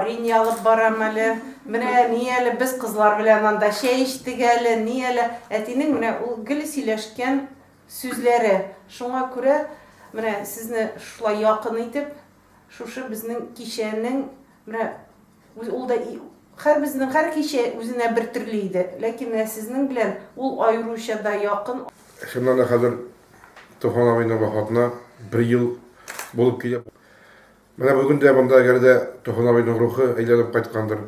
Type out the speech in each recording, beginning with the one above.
варенье алып барам әле. Менә ни әле без кызлар белән анда чәй эчтек әле, ни әле. Әтинең менә ул гел сөйләшкән сүзләре. Шуңа күрә менә сезне шулай якын итеп, шушы безнең кичәнең менә ул да һәр кичә үзенә бер төрле иде. Ләкин сезнең белән ул аеруча да якын. Шуннан хәзер Туфан абыйның вафатына 1 ел булып килә. Менә бүген дә монда гәрдә Туфан абыйның рухы әйләнеп кайткандыр.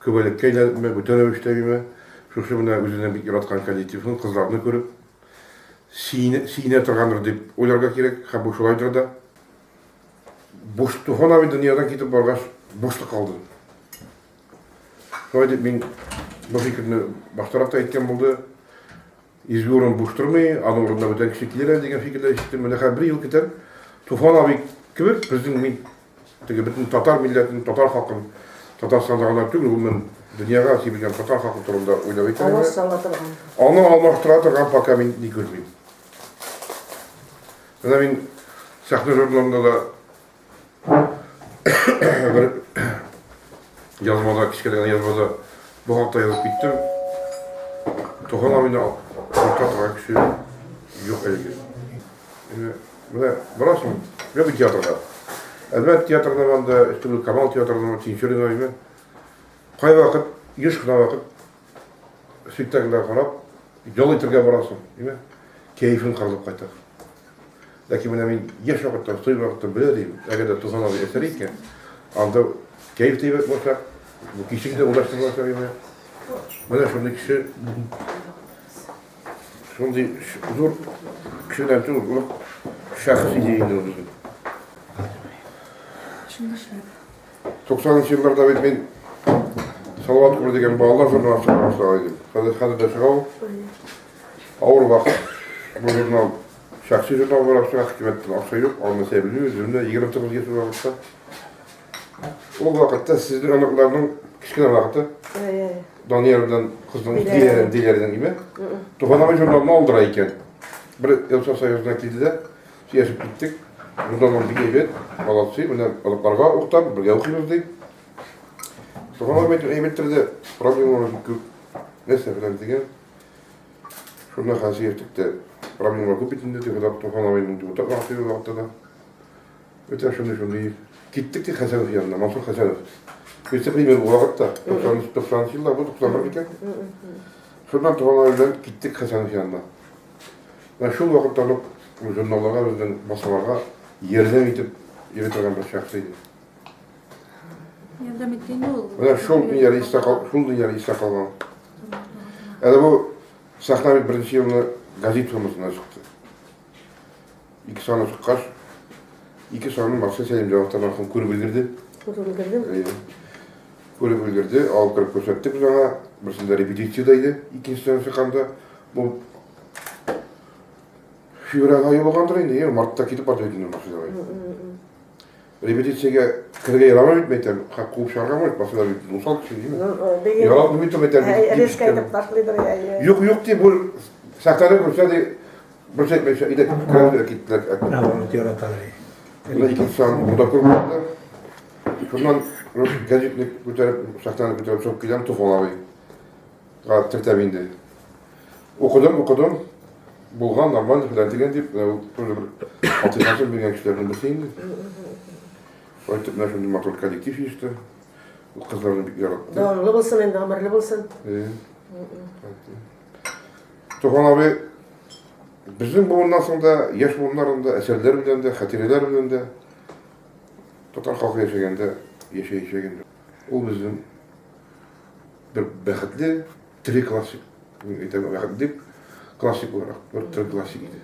Күбәлеккә әйләнеп бүтәнәүштәгеме, шушы менә үзенең бик яраткан коллективын, кызларны күреп, сине торгандыр дип уйларга кирәк, һәм бу шулайдыр да. Буш Туфан абый дөньядан китеп баргач, бушлык калды. Шулай дип мин бу фикерне баштарак та әйткән булды. Изге урын буш тормый, аның урынына бүтән кеше килер дигән фикердә ишеттем. Менә һәр 1 ел китер. Туфан абый кебек безнең мин теге бөтен татар милләтен, татар халкын, Татарстанда гына түгел, ул мен дөньяга сибелгән татар халкы турында уйлап әйтәм. Аны алмаштыра торган пока мин ни күрмим. Менә мин сәхнә журналында да бер язмада, кичкә язмада бу хакта язып киттем. Туфан абыйны Татар кеше юк әлегә. Менә барасың, бер театрга. Әлбәттә театрда монда Республика Камал театрында Тинчурин оймы. Кай вакыт, еш кына вакыт спектакльләр карап, ял итәргә барасың, диме? Кайфын кырылып кайта. Ләкин менә мин яшь вакытта, сый вакытта беләм, әгәр дә Туфан абый әсәр икән, анда кайф тибеп булса, бу кичек дә уйлаштырып калмый. Менә шундый кеше шундый зур кешедән түгел, шәхси идеяны үзен. 90-нчы елларда бит мин Салават Күбе дигән балалар журналын чыгара идем. Хәзер дә чыга ул. Авыр вакыт. Бу журнал шәхси журнал булып чыга, хөкүмәттән акча юк, аны сәбилү, үземне 29 яшьтә вакытта. Ул вакытта сезнең аныкларның кичкенә вакыты. Даниэльдән кызның идеяләрен име? Туфан абый журналын алдыра икән. Бер Елсов союзына килде дә, сөйләшеп киттек. Журналын бик әйбәт, молодцы, менә алыкларга уктап, бергә укыйбыз ди. Туфан абый әйбәтләрдә проблемалар күп. Нәрсә белән дигән. Шуны хәзерлектә проблемалар күп итендә дип Туфан абыйның депутат вакытында да. Өтә шундый киттек ди Хәсәнов янына, Мансур Хәсәнов. Вице-премьер вакытта, 90 елда бу 91 икән. Шуннан Туфан абый белән киттек Хәсәнов янына. Менә шул вакытта журналларга, безнең басмаларга ярдәм итеп йөртергән бер шәхс иде. Ярдәм иткән ул. Менә шул дөньяда истә калган. Әле бу сәхнә бит беренче елны газет формасында чыкты. 2 саны чыккач, 2 санын Марсель Сәлимҗановтан ахын күреп өлгерде. Күреп өлгерде, алып кирип күрсәттек аңа. Берсендә репетиция иде, икенчесендә чыкканда бу февраль айы булгандыр инде, мартта китеп барды инде Марсель. Репетициягә кергә ярамый бит мәйтәм, куып чыгарга бит, басыла бит, усал кеше диме? Ярап бит мәйтәм. Резко итеп ташлыйдыр я. Юк ди, бу сәхнәдә күрсә ди, бер şey мәйсә иде кергә киттеләр. Аны яраталар. Икенче сан буда күрмәде. Шуннан газетны күтәреп, сәхнәне күтәреп чыгып килгән Туфан абый. Тәртәп инде. Укыдым. Булган нормаль филан дигән дип, ул тоже бер мотивация биргән кешеләрнең берсе инде. Шайтып менә шундый матур коллектив иште. Ул кызларны бик яратты. Данлы булсын инде, гомерле булсын. Туфан абый безнең буыннан соң да, яшь буыннарында әсәрләр белән дә, хатирәләр белән дә татар халкы яшәгәндә яшәгән. Ул безнең бер бәхетле три классик. Әйтәм, бәхетле классик буларак, бер три классик иде.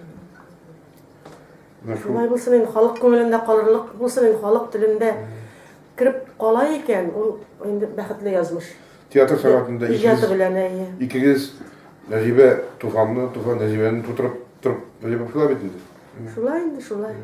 Шулай булсын инде, халык күңелендә калырлык булсын инде, халык телендә кирип кала икән, ул инде бәхетле язмыш. Театр сәгатендә иҗаты белән икегез Нәҗибә Туфанны, Туфан Нәҗибәне тутырып, Нәҗибә шулай бит инде. Шулай инде, шулай.